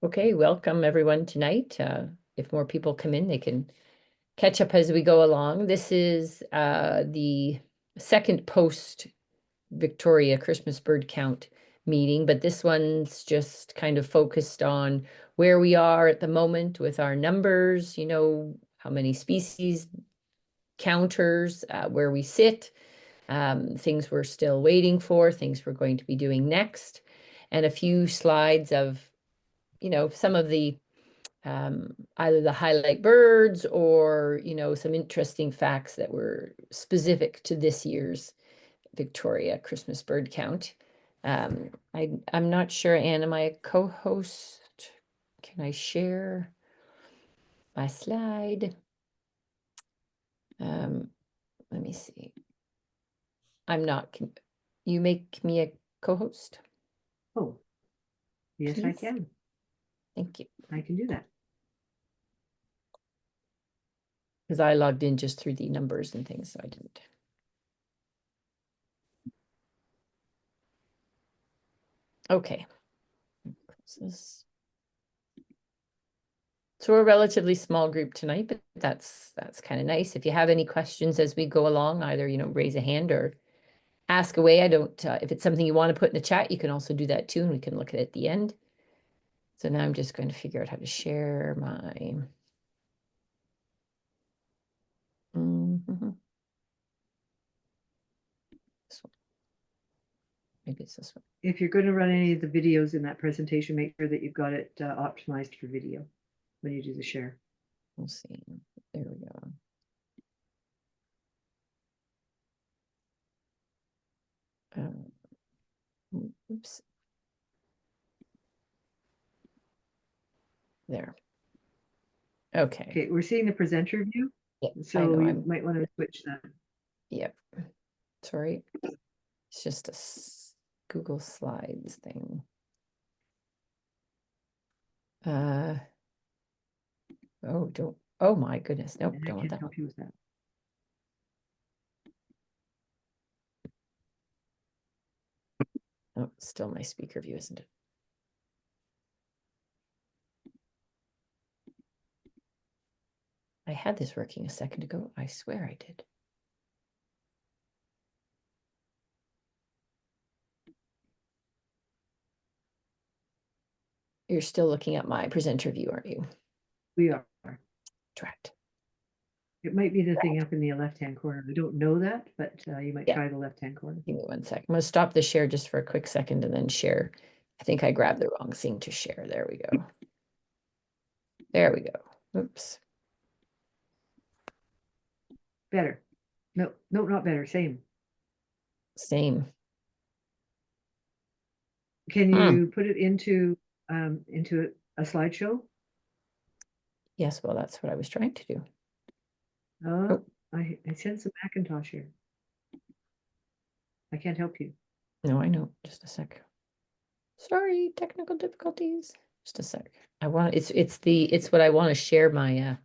Okay, welcome everyone tonight. If more people come in, they can catch up as we go along. This is the second post Victoria Christmas bird count meeting, but this one's just kind of focused on where we are at the moment with our numbers, how many species counters, where we sit, things we're still waiting for, things we're going to be doing next, and a few slides of, some of the either the highlight birds or, some interesting facts that were specific to this year's Victoria Christmas bird count. I'm not sure, Anne, am I a co-host? Can I share my slide? Let me see. I'm not. Can you make me a co-host? Oh, yes, I can. Thank you. I can do that. Because I logged in just through the numbers and things, so I didn't. Okay. So we're a relatively small group tonight, but that's kind of nice. If you have any questions as we go along, either, raise a hand or ask away. I don't, if it's something you want to put in the chat, you can also do that too, and we can look at it at the end. So now I'm just going to figure out how to share my. This one. Maybe it's this one. If you're going to run any of the videos in that presentation, make sure that you've got it optimized for video when you do the share. We'll see. There we go. Oops. There. Okay. Okay, we're seeing the presenter view. Yeah, so you might want to switch that. Yep. Sorry. It's just a Google Slides thing. Oh my goodness. Nope, don't want that. Help you with that. Oh, still my speaker view, isn't it? I had this working a second ago. I swear I did. You're still looking at my presenter view, aren't you? We are. Correct. It might be the thing up in the left-hand corner. I don't know that, but you might try the left-hand corner. Give me 1 sec. I'm going to stop the share just for a quick second and then share. I think I grabbed the wrong thing to share. There we go. There we go. Oops. Better. No, not better. Same. Same. Can you put it into a slideshow? Yes, well, that's what I was trying to do. Oh, I sense a Macintosh here. I can't help you. No, I know. Just a sec. Sorry, technical difficulties. Just a sec. I want it's what I want to share my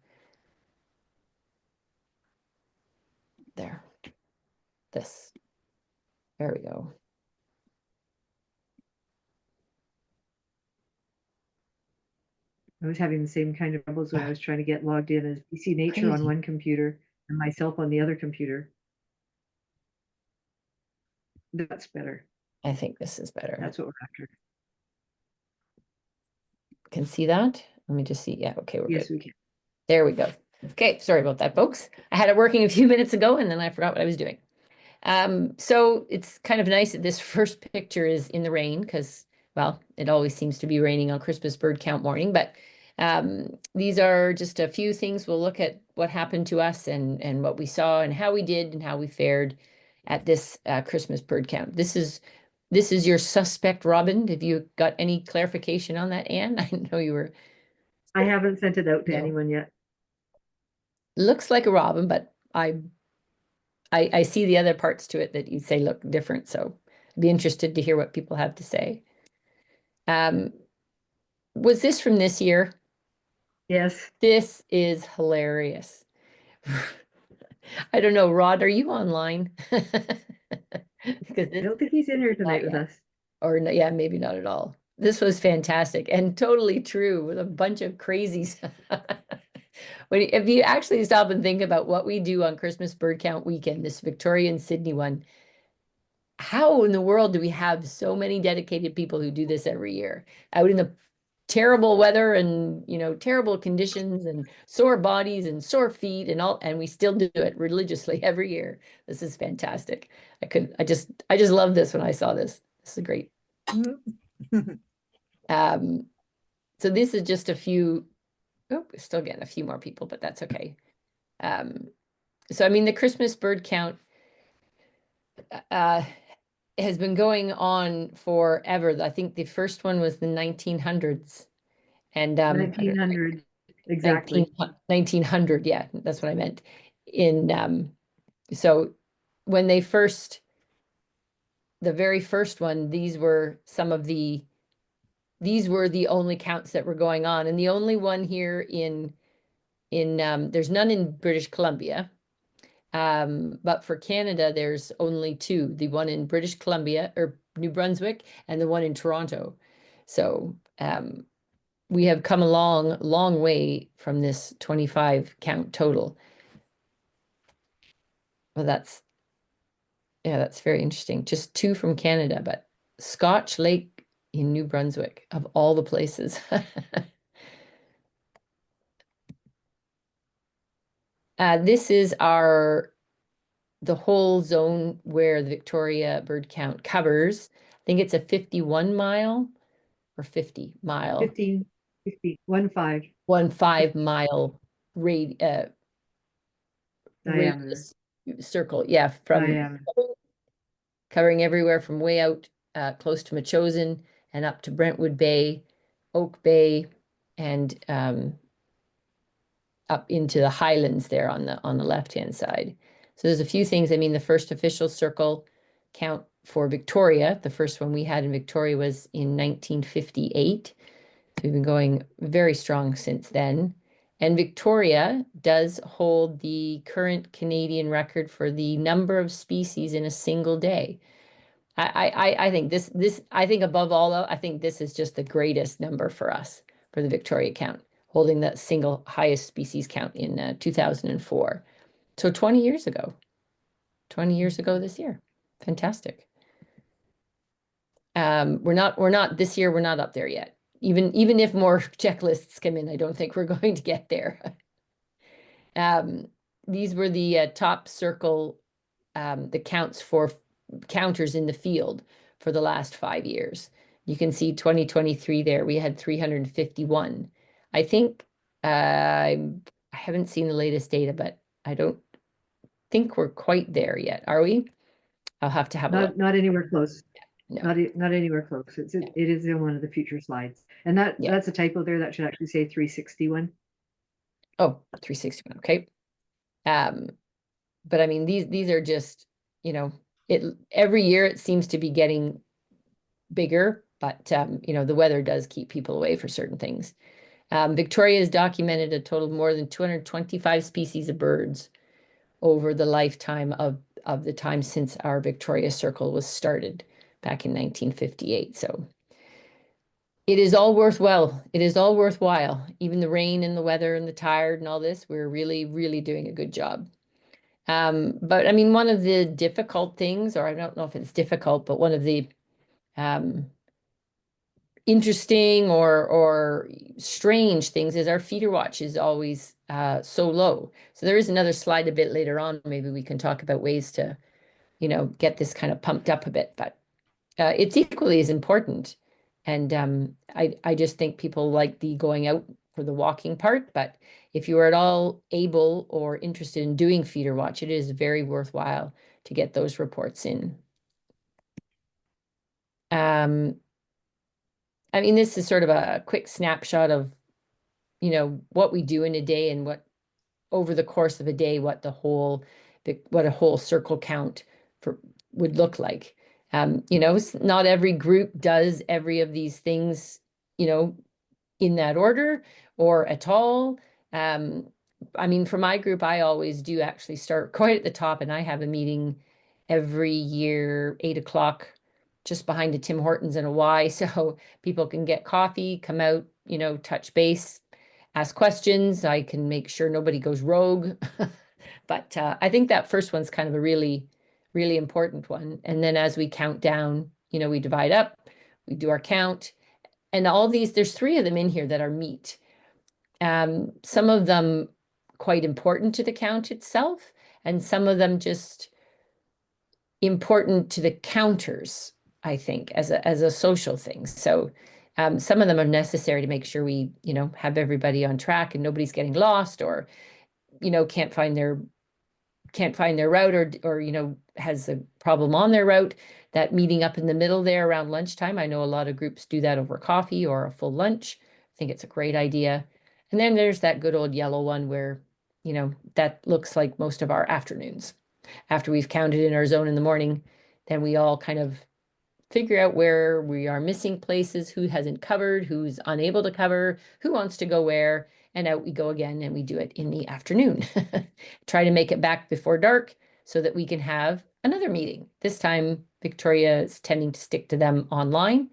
there. This. There we go. I was having the same kind of troubles when I was trying to get logged in as BC Nature on one computer and myself on the other computer. That's better. I think this is better. That's what we're after. Can see that? Let me just see. Yeah, okay, we're Yes, good. we can. There we go. Okay, sorry about that, folks. I had it working a few minutes ago and then I forgot what I was doing. So it's kind of nice that this first picture is in the rain because, well, it always seems to be raining on Christmas bird count morning. But these are just a few things. We'll look at what happened to us and what we saw and how we did and how we fared at this Christmas bird count. This is your suspect, Robin. Have you got any clarification on that, Anne? I know you were. I haven't sent it out to anyone yet. Looks like a robin, but I see the other parts to it that you say look different. So I'd be interested to hear what people have to say. Was this from this year? Yes. This is hilarious. I don't know, Rod, are you online? I don't think he's in here tonight with us. Or yeah, maybe not at all. This was fantastic and totally true with a bunch of crazies. If you actually stop and think about what we do on Christmas bird count weekend, this Victoria and Sydney one, how in the world do we have so many dedicated people who do this every year out in the terrible weather and, terrible conditions and sore bodies and sore feet and all, and we still do it religiously every year. This is fantastic. I just love this when I saw this. This is great. Um, so this is just a few, oh, we're still getting a few more people, but that's okay. So I mean, the Christmas bird count has been going on forever. I think the first one was the 1900s. And 1900, exactly. 1900, yeah, that's what I meant. So when the very first one, these were the only counts that were going on. And the only one here there's none in British Columbia. But for Canada, there's only two, the one in British Columbia or New Brunswick and the one in Toronto. So we have come a long way from this 25 count total. Well, that's very interesting. Just two from Canada, but Scotch Lake in New Brunswick, of all the places. This is the whole zone where the Victoria bird count covers. I think it's a 51 mile or 50 mile, 15, 50, 1 5 1 5 mile diameter. radius circle. Yeah, from Diameter. covering everywhere from way out close to Metchosin and up to Brentwood Bay, Oak Bay, and up into the Highlands there on the left-hand side. So there's a few things. I mean, the first official circle count for Victoria, the first one we had in Victoria was in 1958. So we've been going very strong since then. And Victoria does hold the current Canadian record for the number of species in a single day. I think I think above all, I think this is just the greatest number for us for the Victoria count, holding the single highest species count in 2004. So 20 years ago, 20 years ago this year. Fantastic. This year, we're not up there yet. Even if more checklists come in, I don't think we're going to get there. These were the top circle, the counts for counters in the field for the last 5 years. You can see 2023 there, we had 351. I think I haven't seen the latest data, but I don't think we're quite there yet. Are we? I'll have to have a look. Not anywhere close. No. Not anywhere close. It is in one of the future slides. And Yeah. that's a typo there. That should actually say 361. Oh, 361. Okay. But I mean, these are just, every year it seems to be getting bigger, but the weather does keep people away for certain things. Victoria has documented a total of more than 225 species of birds over the lifetime of the time since our Victoria Circle was started back in 1958. So it is all worthwhile. It is all worthwhile. Even the rain and the weather and the tired and all this, we're really, really doing a good job. But I mean, one of the difficult things, or I don't know if it's difficult, but one of the interesting or strange things is our feeder watch is always so low. So there is another slide a bit later on. Maybe we can talk about ways to, get this kind of pumped up a bit, but it's equally as important. And I just think people like the going out for the walking part, but if you are at all able or interested in doing feeder watch, it is very worthwhile to get those reports in. I mean, this is sort of a quick snapshot of, what we do in a day and what over the course of a day, what a whole circle count would look like. Not every group does every of these things, in that order or at all. I mean, for my group, I always do actually start quite at the top, and I have a meeting every year, 8 o'clock just behind a Tim Hortons and a Y, so people can get coffee, come out, you know, touch base, ask questions. I can make sure nobody goes rogue. But I think that first one's kind of a really, really important one. And then as we count down, you know, we divide up, we do our count. And all these, there's 3 of them in here that are meat. Some of them quite important to the count itself, and some of them just important to the counters, I think, as a social thing. So some of them are necessary to make sure we, you know, have everybody on track and nobody's getting lost or, you know, can't find their route or you know, has a problem on their route. That meeting up in the middle there around lunchtime, I know a lot of groups do that over coffee or a full lunch. I think it's a great idea. And then there's that good old yellow one where, you know, that looks like most of our afternoons. After we've counted in our zone in the morning, then we all kind of figure out where we are missing places, who hasn't covered, who's unable to cover, who wants to go where, and out we go again, and we do it in the afternoon. Try to make it back before dark so that we can have another meeting. This time, Victoria is tending to stick to them online.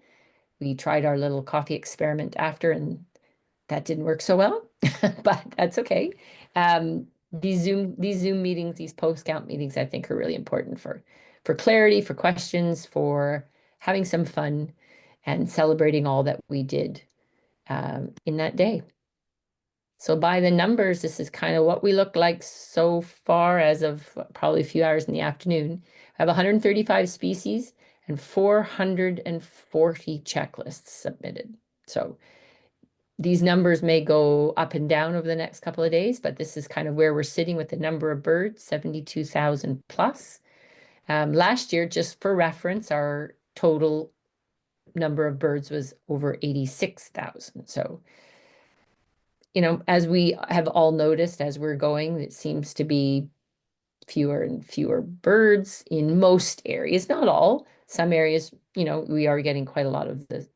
We tried our little coffee experiment after, and that didn't work so well, but that's okay. These Zoom meetings, these post count meetings, I think are really important for clarity, for questions, for having some fun and celebrating all that we did in that day. So by the numbers, this is kind of what we look like so far as of probably a few hours in the afternoon. I have 135 species and 440 checklists submitted. So these numbers may go up and down over the next couple of days, but this is kind of where we're sitting with the number of birds, 72,000 plus. Last year, just for reference, our total number of birds was over 86,000. So, you know, as we have all noticed as we're going, it seems to be fewer and fewer birds in most areas, not all. Some areas, you know, we are getting quite a lot of the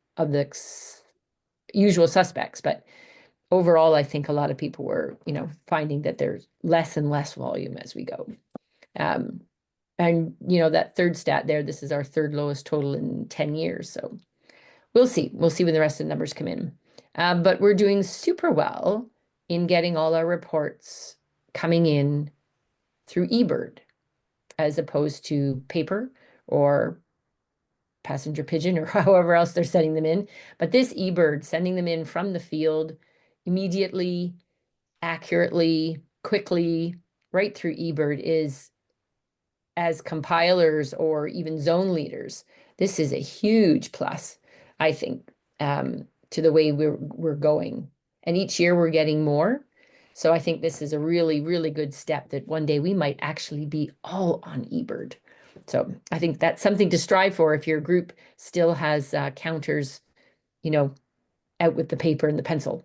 usual suspects, but overall, I think a lot of people were, you know, finding that there's less and less volume as we go. And, you know, that third stat there, this is our third lowest total in 10 years. So we'll see. We'll see when the rest of the numbers come in. But we're doing super well in getting all our reports coming in through eBird as opposed to paper or passenger pigeon or however else they're sending them in. But this eBird, sending them in from the field immediately, accurately, quickly, right through eBird is, as compilers or even zone leaders, this is a huge plus, I think, to the way we're going. And each year we're getting more. So I think this is a really, really good step that one day we might actually be all on eBird. So I think that's something to strive for if your group still has counters, you know, out with the paper and the pencil.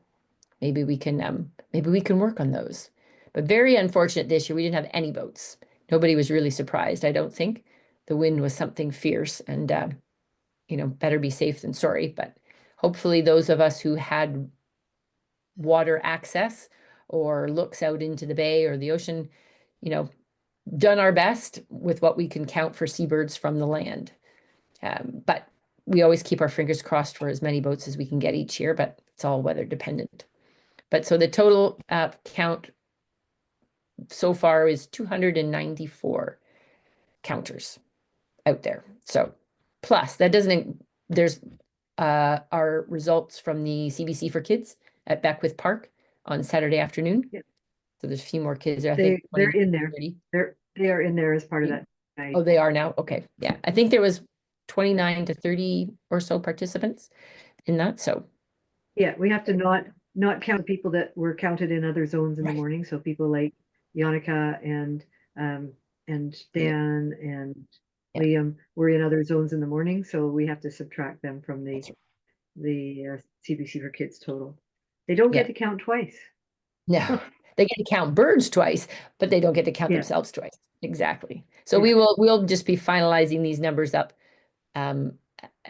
Maybe we can work on those. But very unfortunate this year, we didn't have any boats. Nobody was really surprised, I don't think. The wind was something fierce and, you know, better be safe than sorry. But hopefully those of us who had water access or looks out into the bay or the ocean, you know, done our best with what we can count for seabirds from the land. But we always keep our fingers crossed for as many boats as we can get each year, but it's all weather dependent. But so the total count so far is 294 counters out there. So plus that doesn't, there's our results from the CBC for Kids at Beckwith Park on Saturday afternoon. Yep. So there's a few more kids there. I They're think in there. 30. They are in there as part of that night. Oh, they are now? Okay. Yeah. I think there was 29 to 30 or so participants in that. So Yeah, we have to not count people that were counted in other zones in the Right. morning. So people like Yannicka and Dan and Yeah. Liam were in other zones in the morning. So we have to subtract them from the That's right. CBC for Kids total. They don't Yeah. get to count twice. No, they get to count birds twice, but they don't get to count Yeah. themselves twice. Exactly. So Yeah. we'll just be finalizing these numbers up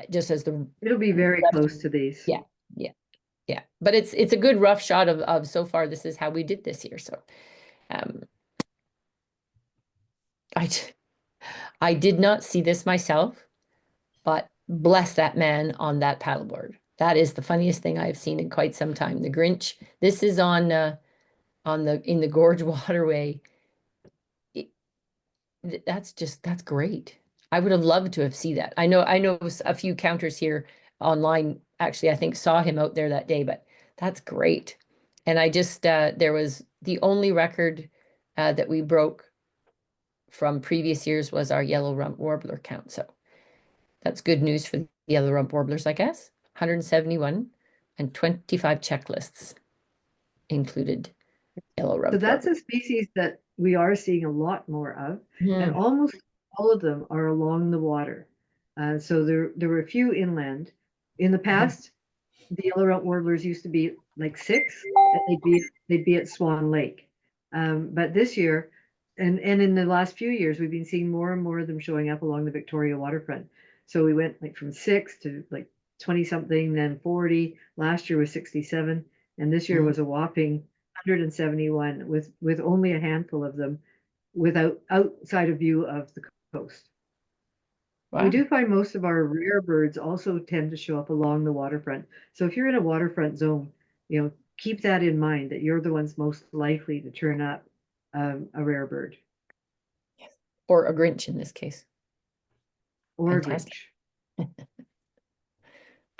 just as the It'll be very rest close of- to these. yeah, yeah, yeah. But it's a good rough shot of so far this is how we did this year. So I did not see this myself, but bless that man on that paddleboard. That is the funniest thing I've seen in quite some time. The Grinch. This is on the in the Gorge Waterway. It- that's great. I would have loved to have seen that. I know a few counters here online actually I think saw him out there that day, but that's great. And I just there was the only record that we broke from previous years was our yellow rump warbler count. So that's good news for the yellow rump warblers, I guess. 171 and 25 checklists included yellow So rump that's warbler. a species that we are seeing a lot more of, and Mhm. almost all of them are along the water. So there were a few inland. In the past, the yellow rump warblers used to be like six, and they'd be at Swan Lake. But this year, and in the last few years, we've been seeing more and more of them showing up along the Victoria waterfront. So we went like from six to like 20 something, then 40. Last year was 67, and this year Mhm. was a whopping 171 with only a handful of them without outside of view of the coast. We Wow. do find most of our rare birds also tend to show up along the waterfront. So if you're in a waterfront zone, keep that in mind that you're the ones most likely to turn up a rare bird Yes. Or a Grinch in this case. or a Fantastic. Grinch.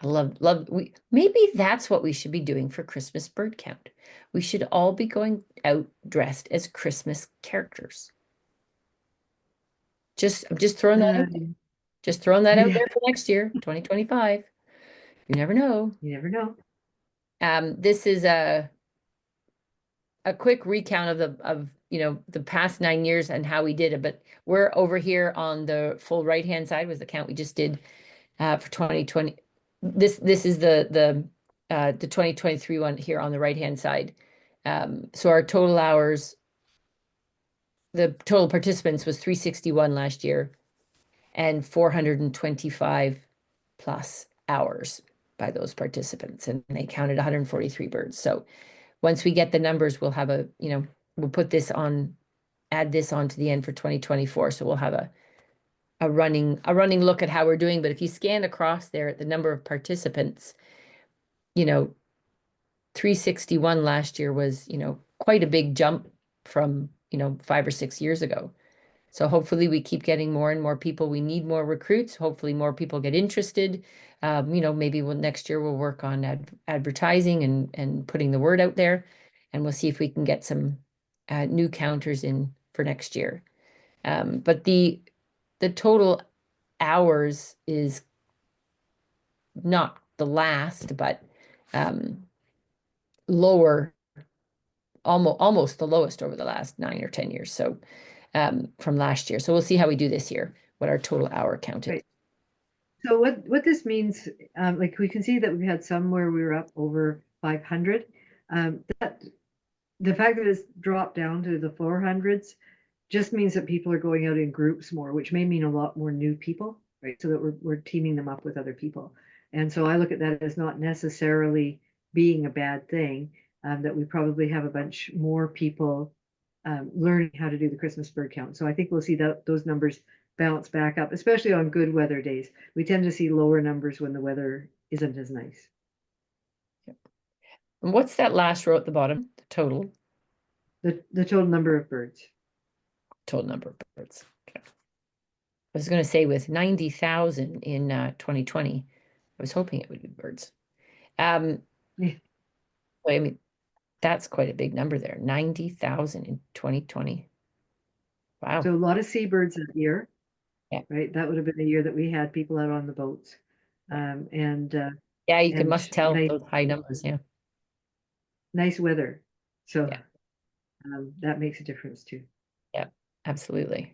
I love we maybe that's what we should be doing for Christmas bird count. We should all be going out dressed as Christmas characters. I'm just throwing that out there. Um, Just throwing that out yeah, there for next year, 2025. You never know. you never know. This is a quick recount of the past 9 years and how we did it. But we're over here on the full right-hand side was the count we just did for 2020. This is the 2023 one here on the right-hand side. So our total hours, the total participants was 361 last year and 425 plus hours by those participants, and they counted 143 birds. So once we get the numbers, we'll have we'll put this on, add this on to the end for 2024. So we'll have a running look at how we're doing. But if you scan across there at the number of participants, you know, 361 last year was, quite a big jump from, 5 or 6 years ago. So hopefully we keep getting more and more people. We need more recruits. Hopefully more people get interested. Maybe next year we'll work on advertising and putting the word out there, and we'll see if we can get some new counters in for next year. But the total hours is not the last, but um, lower, almost the lowest over the last 9 or 10 years. So from last year. So we'll see how we do this year, what our total hour count is. Right. So what this means, like we can see that we've had some where we were up over 500. That the fact that it's dropped down to the 400s just means that people are going out in groups more, which may mean a lot more new people, right? So that we're teaming them up with other people. And so I look at that as not necessarily being a bad thing, that we probably have a bunch more people learning how to do the Christmas bird count. So I think we'll see those numbers bounce back up, especially on good weather days. We tend to see lower numbers when the weather isn't as nice. And what's that last row at the bottom? The The total number of birds. total number of birds. Okay. I was going to say with 90,000 in 2020, I was hoping it would be birds. Um, Yeah. I mean, that's quite a big number there. 90,000 in 2020. Wow. So a lot of seabirds that year, Yeah. right? That would have been the year that we had people out on the boats. Yeah. Um, and uh, Yeah, you can and must tell nice those high numbers. Yeah. nice weather. So Yeah. that makes a difference too. Yeah. Absolutely.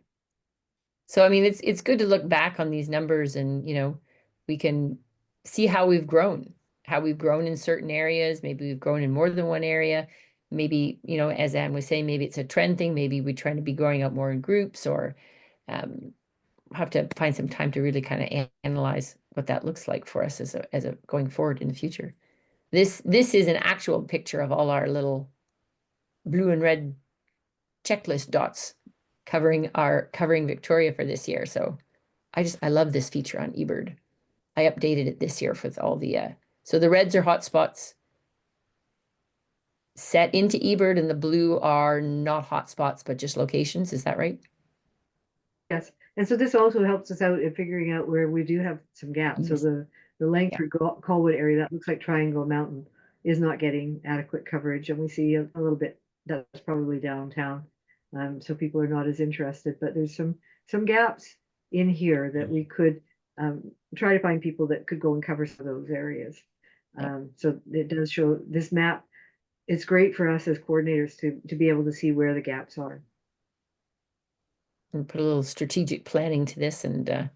So I mean, it's good to look back on these numbers and, we can see how we've grown in certain areas. Maybe we've grown in more than one area. Maybe, as Anne was saying, maybe it's a trend thing. Maybe we're trying to be growing out more in groups, or um, have to find some time to really kind of analyze what that looks like for us as a going forward in the future. This is an actual picture of all our little blue and red checklist dots covering Victoria for this year. So I love this feature on eBird. I updated it this year with all the, so the reds are hotspots set into eBird, and the blue are not hotspots, but just locations. Is that right? Yes, and so this also helps us out in figuring out where we do have some gaps. So Yes. the Yeah. Langford Colwood area, that looks like Triangle Mountain, is not getting adequate coverage, and we see a little bit that's probably downtown. So people are not as interested, but there's some gaps in here that we could try to find people that could go and cover some of those areas. Yeah. So it does show this map. It's great for us as coordinators to be able to see where the gaps are. And put a little strategic planning to this, and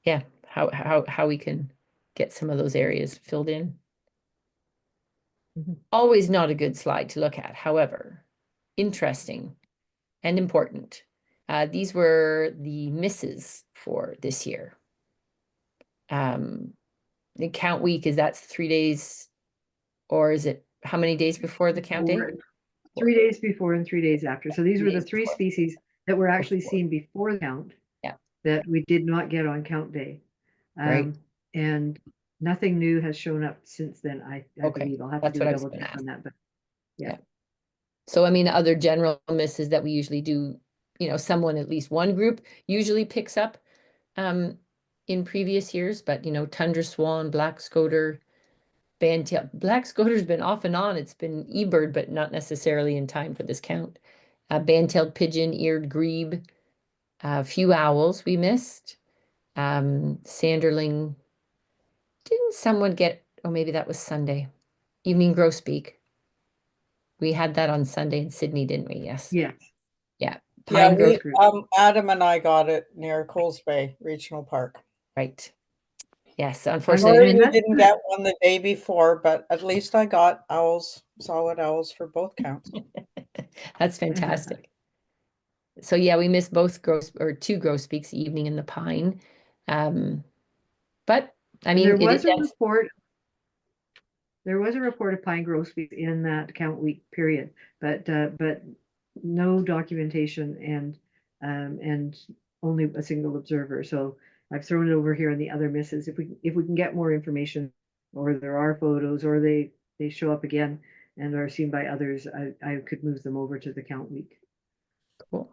yeah, how we can get some of those areas filled in. Always not a good slide to look at, however, interesting and important. These were the misses for this year. The count week, is that 3 days, or is it how many days before the count day? 3 days before and 3 days after. So these were the 3 before. species that were actually Before. seen before the count. Yeah. That we did not get on count day. Right. And nothing new has shown up since then, I Okay. believe. I'll have That's to do what a I was double gonna check ask. on that, but Yeah. So, I mean, other general misses that we usually do, someone, at least one group usually picks up in previous years, but, tundra swan, black scoter, bandtail. Black scoter's been off and on. It's been eBird, but not necessarily in time for this count. Band-tailed pigeon, eared grebe, a few owls we missed. Sanderling. Didn't someone get, oh, maybe that was Sunday. You mean grosbeak? We had that on Sunday in Sydney, didn't we? Yes. yes. Yeah. Yeah, Pine grove. Adam and I got it near Coles Bay Regional Park. Right. Yes, Sorry unfortunately. we didn't get one the day before, but at least I got owls, solid owls for both counts. That's fantastic. So yeah, we missed both two grosbeaks, evening in the pine. But I mean, there was a report. There was a report of pine grosbeak in that count week period, but no documentation and only a single observer. So I've thrown it over here on the other misses. If we can get more information, or there are photos, or they show up again and are seen by others, I could move them over to the count week. Cool.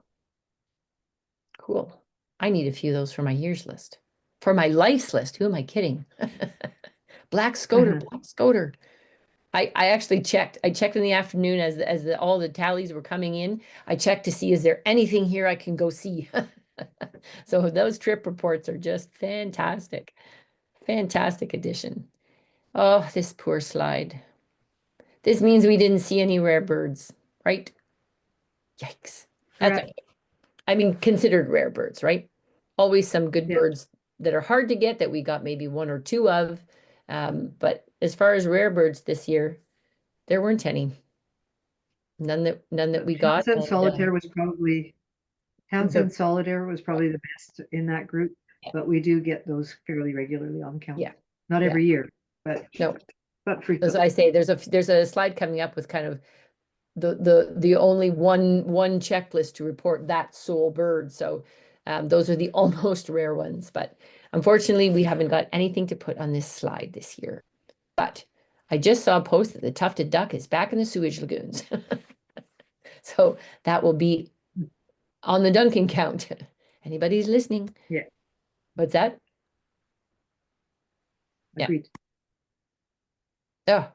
Cool. I need a few of those for my years list. For my life's list. Who am I kidding? Black scoter, black scoter. I actually checked. I checked in the afternoon as all the tallies were coming in. I checked to see, is there anything here I can go see? So those trip reports are just fantastic. Fantastic addition. Oh, this poor slide. This means we didn't see any rare birds, right? Yikes. That's okay. I mean, considered rare birds, right? Always some good birds that are hard to get that we got maybe one or two of. But as far as rare birds this year, there weren't any. None that we got. Townsend Solitaire was probably Townsend Solitaire was probably the best in that group, but we do get those fairly regularly on count. Yeah. Not every year, but no. But frequently. As I say, there's a slide coming up with kind of the only one checklist to report that sole bird. So those are the almost rare ones, but unfortunately we haven't got anything to put on this slide this year. But I just saw a post that the tufted duck is back in the sewage lagoons. So that will be on the Duncan count. Anybody's listening? Yeah. What's that? Agreed. Yeah.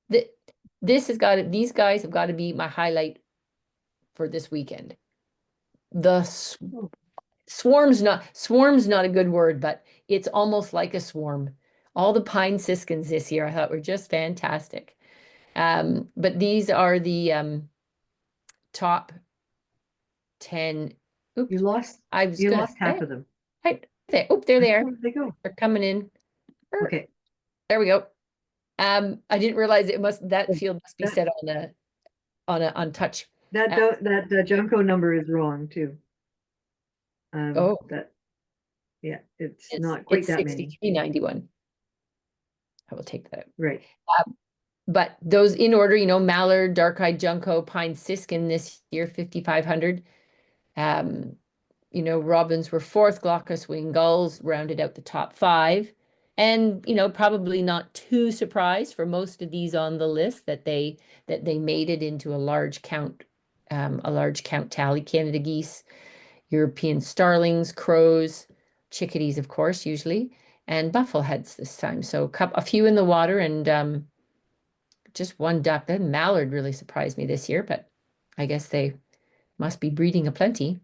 Oh, this has got to, these guys have got to be my highlight for this weekend. The swarm's not a good word, but it's almost like a swarm. All the pine siskins this year I thought were just fantastic. But these are the top 10. Oops. You lost half of them. Right. Oh, there they are. Where did they go? They're coming in. Okay. There we go. I didn't realize that field must be set on touch. That Junco number is wrong too. It's not quite that many. 6391. I will take that. Right. But those in order, mallard, dark-eyed junco, pine siskin this year, 5,500. Robins were fourth, glaucous wing gulls rounded out the top 5. And, you know, probably not too surprised for most of these on the list that they made it into a large count tally. Canada geese, European starlings, crows, chickadees, of course, usually, and buffleheads this time. So a few in the water and just one duck. That mallard really surprised me this year, but I guess they must be breeding aplenty.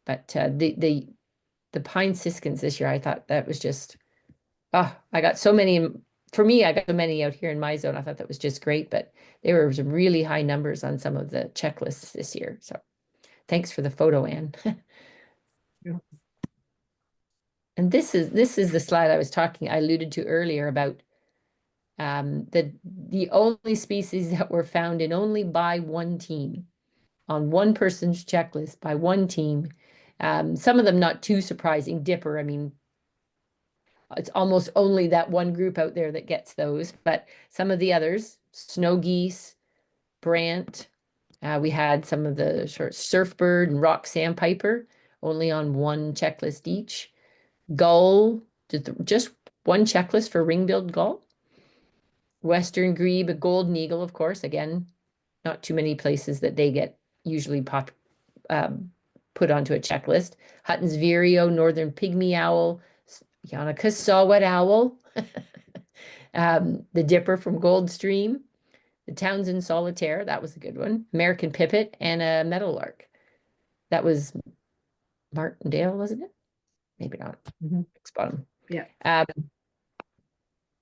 But the pine siskins this year, I thought that was just, I got so many. For me, I got so many out here in my zone. I thought that was just great, but there were some really high numbers on some of the checklists this year. So thanks for the photo, Anne. Yeah. And this is the slide I alluded to earlier about the only species that were found in only by one team, on one person's checklist by one team. Some of them not too surprising. Dipper, I mean, it's almost only that one group out there that gets those, but some of the others, snow geese, brant, we had some of the sort of surfbird and rock sandpiper, only on one checklist each. Gull, just one checklist for ring-billed gull. Western grebe, a golden eagle, of course, again, not too many places that they get usually put onto a checklist. Hutton's vireo, northern pygmy owl, Yannicka's saw-whet owl, the dipper from Goldstream, the Townsend solitaire, that was a good one, American pipit, and a meadowlark. That was Martindale, wasn't it? Maybe not. Mixed bottom. Yeah.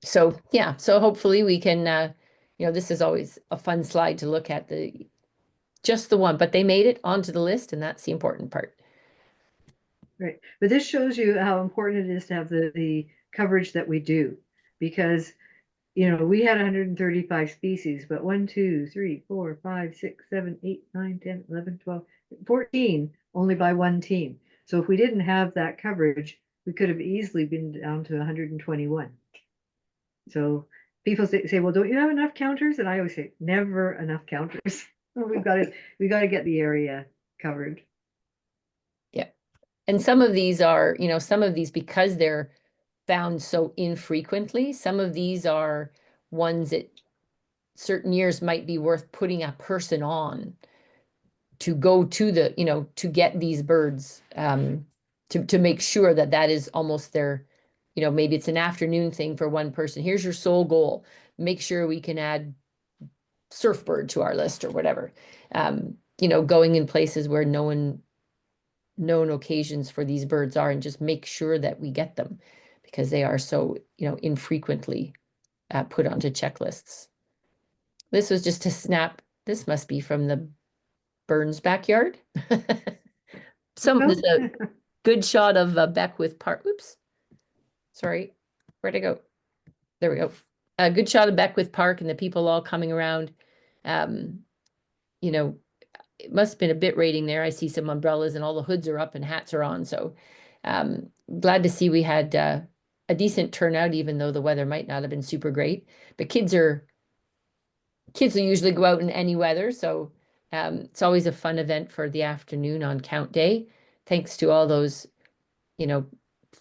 So yeah, so hopefully we can, this is always a fun slide to look at, just the one, but they made it onto the list, and that's the important part. Right. But this shows you how important it is to have the coverage that we do, because, we had 135 species, but 1, 2, 3, 4, 5, 6, 7, 8, 9, 10, 11, 12, 14 only by one team. So if we didn't have that coverage, we could have easily been down to 121. So people say, well, don't you have enough counters? And I always say, never enough counters. We've got to get the area covered. Yeah. And some of these are, because they're found so infrequently, some of these are ones that certain years might be worth putting a person on to go to to get these birds, to make sure that is almost their, maybe it's an afternoon thing for one person. Here's your sole goal. Make sure we can add surfbird to our list or whatever. Going in places where known occasions for these birds are, and just make sure that we get them because they are so, infrequently put onto checklists. This was just a snap. This must be from the Burns backyard. There's a good shot of Beckwith Park. Oops. Sorry. Where'd I go? There we go. A good shot of Beckwith Park and the people all coming around. It must have been a bit rating there. I see some umbrellas and all the hoods are up and hats are on. So glad to see we had a decent turnout, even though the weather might not have been super great. But kids will usually go out in any weather. So it's always a fun event for the afternoon on count day. Thanks to all those,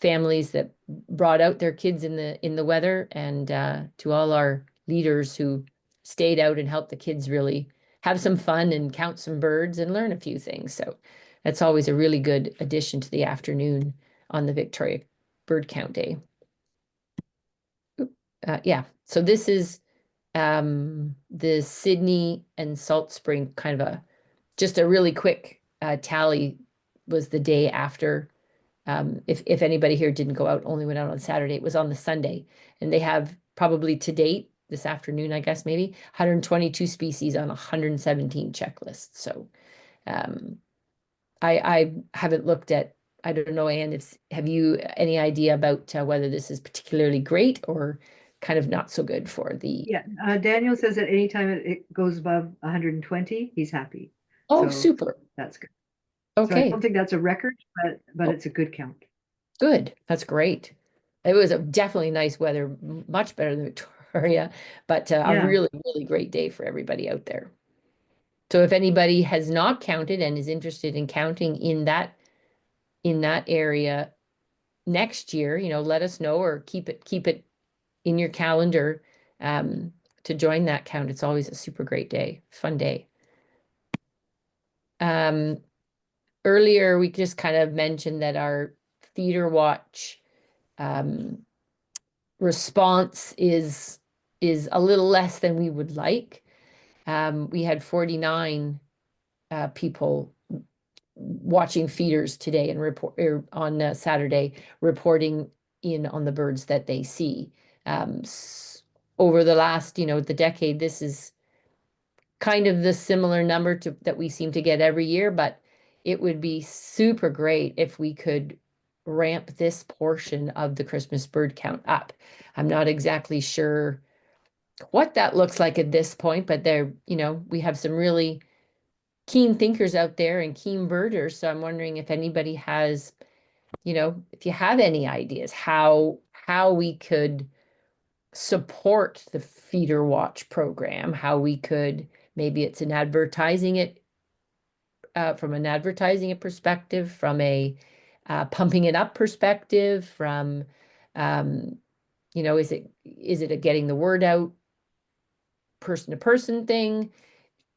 families that brought out their kids in the weather, and to all our leaders who stayed out and helped the kids really have some fun and count some birds and learn a few things. So that's always a really good addition to the afternoon on the Victoria Bird Count Day. Yeah, so this is the Sydney and Salt Spring, kind of just a really quick tally, was the day after. If anybody here didn't go out, only went out on Saturday, it was on the Sunday, and they have probably to date this afternoon, I guess, maybe 122 species on 117 checklists. So I haven't looked at, I don't know, Anne, have you any idea about whether this is particularly great or kind of not so good for the... Yeah, Daniel says that anytime it goes above 120, he's happy. Oh, so super. That's good. Okay. So I don't think that's a record, but it's a good count. Good. That's great. It was definitely nice weather, much better than Victoria, but a really, really great day for everybody out there. So if anybody has not counted and is interested in counting in that area, next year, let us know, or keep it in your calendar to join that count. It's always a super great day, fun day. Earlier, we just kind of mentioned that our Feeder Watch response is a little less than we would like. We had 49 people watching feeders today and report on Saturday, reporting in on the birds that they see. Over the last, the decade, this is kind of the similar number to that we seem to get every year, but it would be super great if we could ramp this portion of the Christmas bird count up. I'm not exactly sure what that looks like at this point, but we have some really keen thinkers out there and keen birders. So I'm wondering if anybody has, if you have any ideas how we could support the Feeder Watch program, how we could, maybe it's an advertising it from an advertising it perspective, from a pumping it up perspective, from is it a getting the word out person to person thing?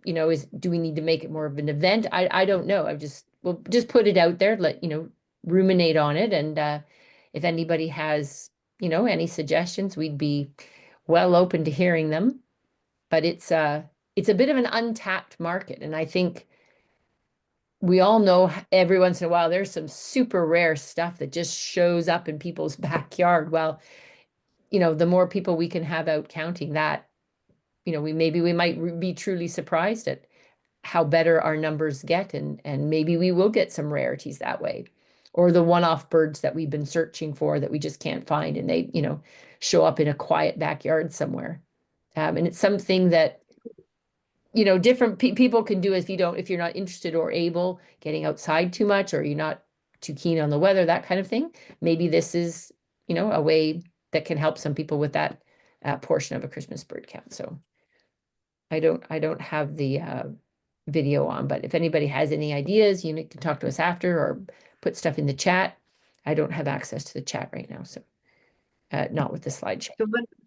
Do we need to make it more of an event? I don't know. We'll just put it out there, let ruminate on it, and if anybody has any suggestions, we'd be well open to hearing them. But it's a bit of an untapped market, and I think we all know every once in a while there's some super rare stuff that just shows up in people's backyard. Well, the more people we can have out counting that, we might be truly surprised at how better our numbers get, and maybe we will get some rarities that way, or the one-off birds that we've been searching for that we just can't find, and they show up in a quiet backyard somewhere. And it's something that different people can do if you're not interested or able getting outside too much, or you're not too keen on the weather, that kind of thing. Maybe this is a way that can help some people with that portion of a Christmas bird count. So I don't have the video on, but if anybody has any ideas, you can talk to us after or put stuff in the chat. I don't have access to the chat right now, so not with the slideshow. So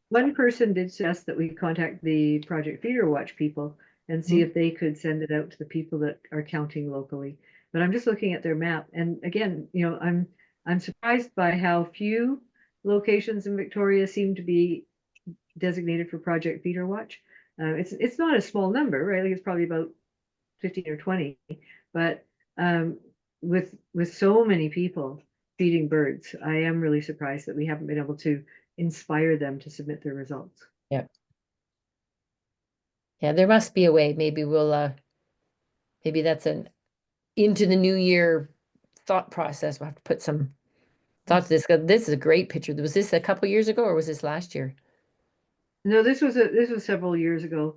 one person did suggest that we contact the Project Feeder Watch people and see if they could send it out to the people that are counting locally. But I'm just looking at their map, and again, I'm surprised by how few locations in Victoria seem to be designated for Project Feeder Watch. It's not a small number, right? Like it's probably about 15 or 20, but with so many people feeding birds, I am really surprised that we haven't been able to inspire them to submit their results. Yeah. Yeah, there must be a way. Maybe maybe that's an into the new year thought process. We'll have to put some thought to this. This is a great picture. Was this a couple years ago, or was this last year? No, this was several years ago,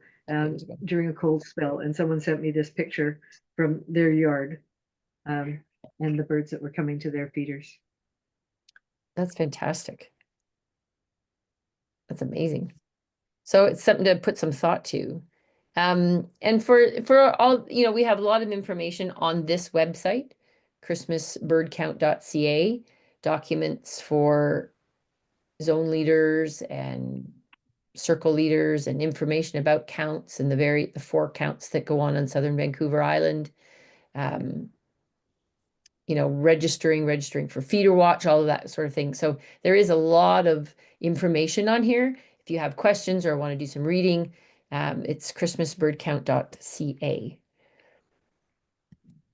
during a cold spell, and someone sent me this picture from their yard, and the birds that were coming to their feeders. That's fantastic. That's amazing. So it's something to put some thought to. And for all, we have a lot of information on this website, christmasbirdcount.ca, documents for zone leaders and circle leaders, and information about counts and the 4 counts that go on Southern Vancouver Island. Registering for Feeder Watch, all of that sort of thing. So there is a lot of information on here. If you have questions or want to do some reading, it's christmasbirdcount.ca.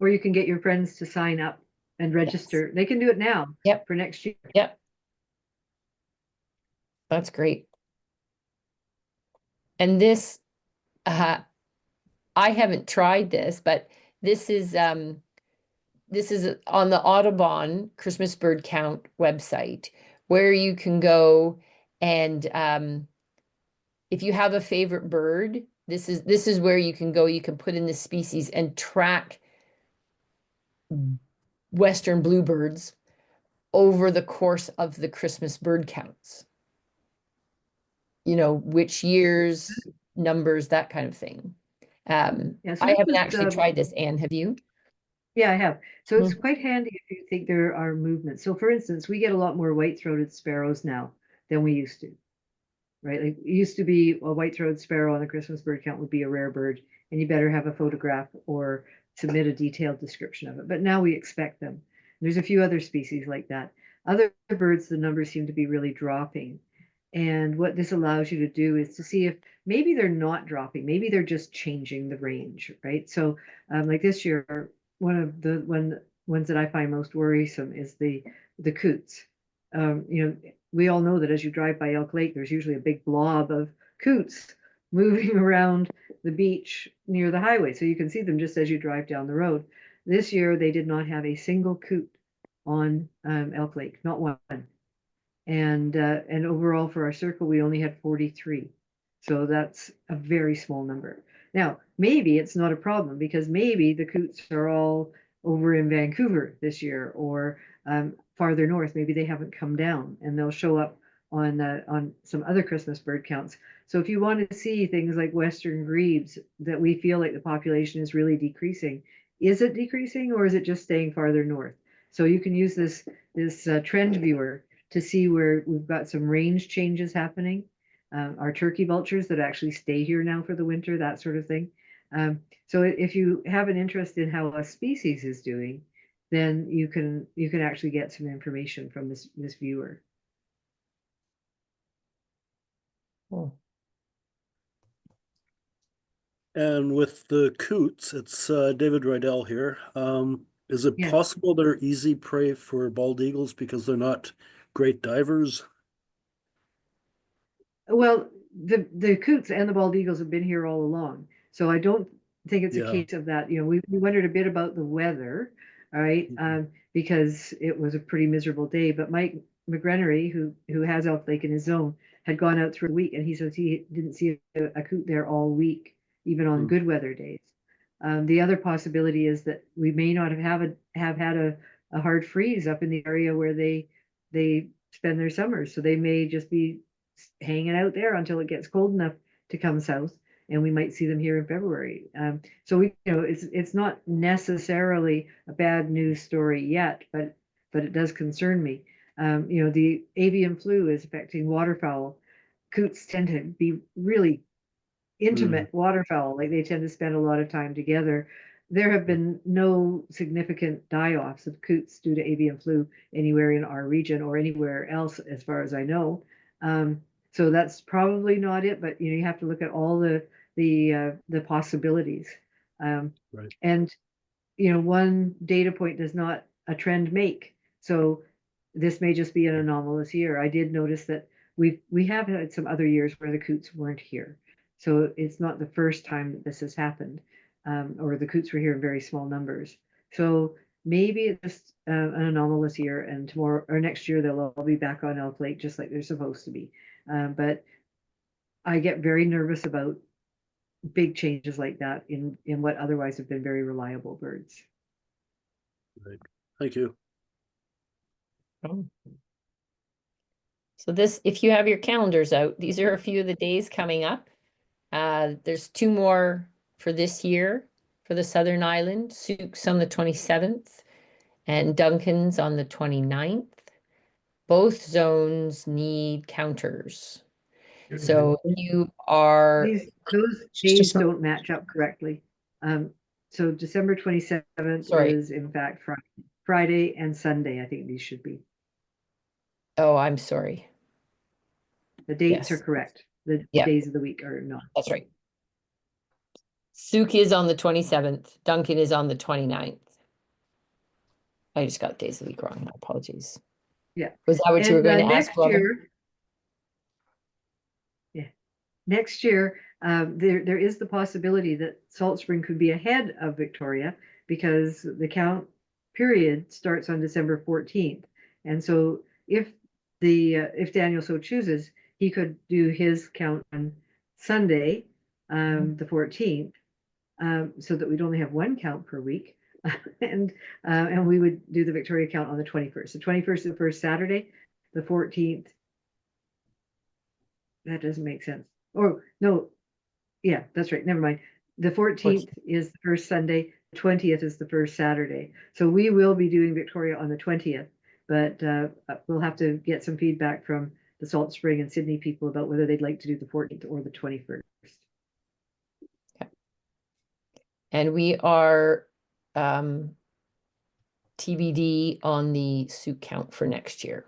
Or you can get your friends to sign up and register. Yes. They can do it now. Yep. For next year. Yep. That's great. And this, I haven't tried this, but this is on the Audubon Christmas Bird Count website, where you can go and if you have a favorite bird, this is where you can go. You can put in the species and track Western bluebirds over the course of the Christmas bird counts. Which years, numbers, that kind of thing. Yes, I haven't actually tried this. Anne, have you? Yeah, I have. So it's Mm. quite handy if you think there are movements. So for instance, we get a lot more white-throated sparrows now than we used to, right? Like it used to be a white-throated sparrow on the Christmas bird count would be a rare bird, and you better have a photograph or submit a detailed description of it. But now we expect them. There's a few other species like that. Other birds, the numbers seem to be really dropping. And what this allows you to do is to see if maybe they're not dropping, maybe they're just changing the range, right? So, like this year, one ones that I find most worrisome is the coots. We all know that as you drive by Elk Lake, there's usually a big blob of coots moving around the beach near the highway, so you can see them just as you drive down the road. This year, they did not have a single coot on Elk Lake, not one. And overall for our circle, we only had 43. So that's a very small number. Now, maybe it's not a problem because maybe the coots are all over in Vancouver this year or farther north. Maybe they haven't come down and they'll show up on some other Christmas bird counts. So if you want to see things like Western grebes that we feel like the population is really decreasing, is it decreasing or is it just staying farther north? So you can use this trend viewer to see where we've got some range changes happening. Our turkey vultures that actually stay here now for the winter, that sort of thing. So if you have an interest in how a species is doing, then you can actually get some information from this viewer. Cool. And with the coots, it's David Rydell here. Is it Yeah. possible they're easy prey for bald eagles because they're not great divers? Well, the coots and the bald eagles have been here all along, so I don't think it's a Yeah. case of that. We wondered a bit about the weather, all right, because it was a pretty miserable day. But Mike McGrenery, who has Elk Lake in his zone, had gone out through the week, and he says he didn't see a coot there all week, even on Hmm. good weather days. The other possibility is that we may not have had a hard freeze up in the area where they spend their summers, so they may just be hanging out there until it gets cold enough to come south, and we might see them here in February. So it's not necessarily a bad news story yet, but it does concern me. The avian flu is affecting waterfowl. Coots tend to be really intimate waterfowl, like they tend to spend a lot of time together. There have been no significant die-offs of coots due to avian flu anywhere in our region or anywhere else, as far as I know. So that's probably not it, but you have to look at all the possibilities. Right. And one data point does not a trend make. So this may just be an anomalous year. I did notice that we have had some other years where the coots weren't here. So it's not the first time that this has happened, or the coots were here in very small numbers. So maybe it's just an anomalous year, and tomorrow or next year they'll all be back on Elk Lake just like they're supposed to be. But I get very nervous about big changes like that in what otherwise have been very reliable birds. Right. Thank you. Oh. So this, if you have your calendars out, these are a few of the days coming up. There's 2 more for this year for the Southern Island. Souk's on the 27th and Duncan's on the 29th. Both zones need counters. So you are, Those days don't match up correctly. So December 27th Sorry. is in fact Friday and Sunday. I think these should be. oh, I'm sorry. The dates Yes. are correct. The Yeah. days of the week are not. That's right. Souk is on the 27th. Duncan is on the 29th. I just got days of the week wrong. My apologies. Yeah. Was that what you were going to ask, next Robin? year, next year, there is the possibility that Salt Spring could be ahead of Victoria because the count period starts on December 14th. And so if Daniel so chooses, he could do his count on Sunday, the 14th, so that we'd only have one count per week. and we would do the Victoria count on the 21st. The 21st is the first Saturday, the 14th. That doesn't make sense. Or no, yeah, that's right. Never mind. The 14th is the first Sunday. 20th is the first Saturday. So we will be doing Victoria on the 20th, but we'll have to get some feedback from the Salt Spring and Sydney people about whether they'd like to do the 14th or the 21st. And we are TBD on the suit count for next year,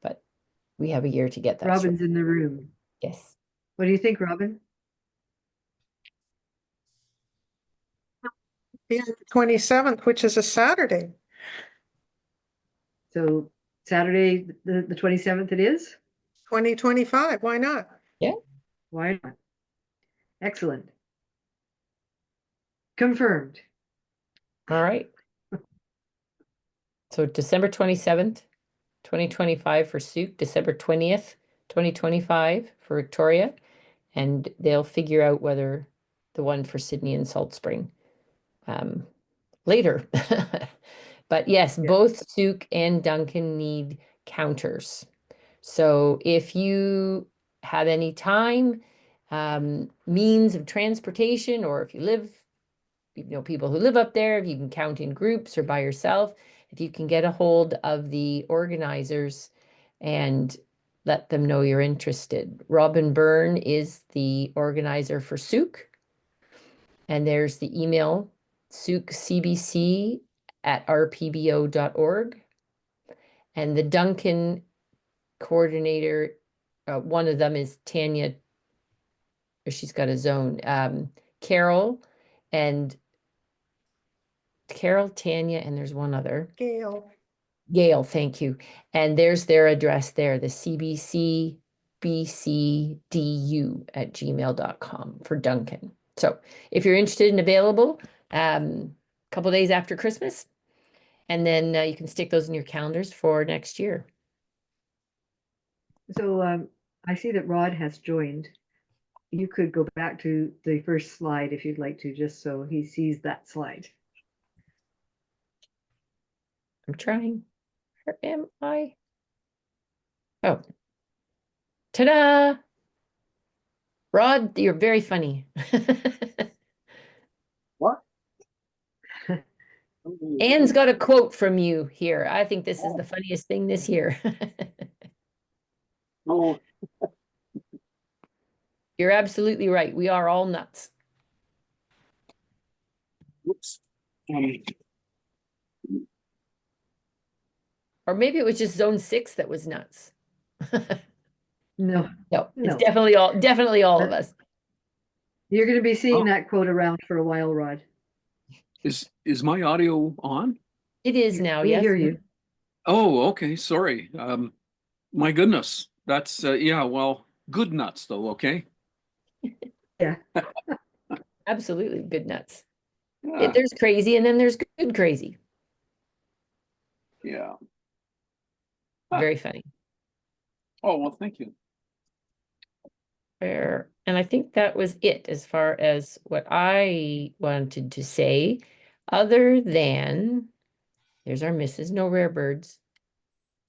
but we have a year to get that. Robin's in the room. Yes. What do you think, Robin? Yeah, the 27th, which is a Saturday. So Saturday, the 27th it is? 2025. Why not? Why not? Excellent. Confirmed. All right. So December 27th, 2025 for Souk, December 20th, 2025 for Victoria, and they'll figure out whether the one for Sydney and Salt Spring later. But yes, Yeah. both Souk and Duncan need counters. So if you have any time, means of transportation, or if you live, you know, people who live up there, if you can count in groups or by yourself, if you can get a hold of the organizers and let them know you're interested. Robin Byrne is the organizer for Souk. And there's the email, soukcbc@rpbo.org. And the Duncan coordinator, one of them is Tanya, or she's got a zone, Carol, Tanya, and there's one other. Gail. Gail, thank you. And there's their address there, the cbcbcdu@gmail.com for Duncan. So if you're interested and available, a couple days after Christmas, and then you can stick those in your calendars for next year. So I see that Rod has joined. You could go back to the first slide if you'd like to, just so he sees that slide. I'm trying. Where am I? Oh. Ta-da! Rod, you're very funny. What? Anne's got a quote from you here. I think this is the funniest thing this year. Oh, You're absolutely right. We are all nuts. whoops. Or maybe it was just zone 6 that was nuts. No, No, it's No. definitely all of us. you're going to be seeing Oh. that quote around for a while, Rod. Is my audio on? It is now, We yes. hear you. Oh, okay, sorry. My goodness. That's yeah, well, good nuts though, okay? Absolutely good nuts. Yeah. There's crazy and then there's good crazy. Yeah. Very funny. Oh, well, thank you. And I think that was it as far as what I wanted to say, other than there's our Mrs. No Rare Birds.